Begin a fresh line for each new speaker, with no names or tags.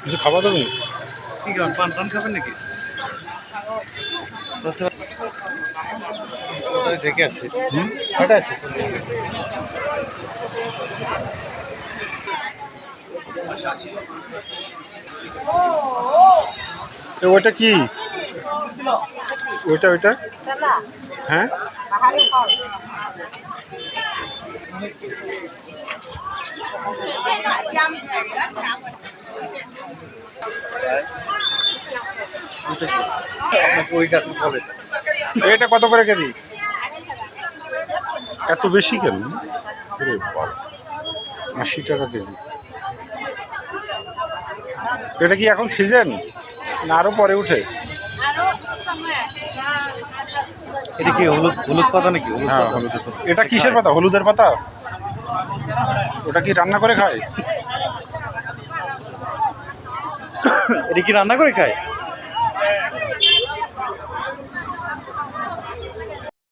কিছু খাওয়া দেবেন?
কি খাবেন? পান টান খাবেন নাকি?
দেখে আসছি।
কটা আছে?
ওইটা কি? ওইটা ওইটা হ্যাঁ
ওইটা বলে
এটা কত করে কেজি? এত বেশি কেন? ওরে বাবা, ৮০ টাকা কেজি। এটা কি এখন সিজন না আরো পরে উঠে?
এটা কি হলুদ হলুদ পাতা নাকি?
হ্যাঁ হলুদের পাতা। এটা কিসের পাতা? হলুদের পাতা? ওটা কি রান্না করে খায়?
এটা কি রান্না করে খায়?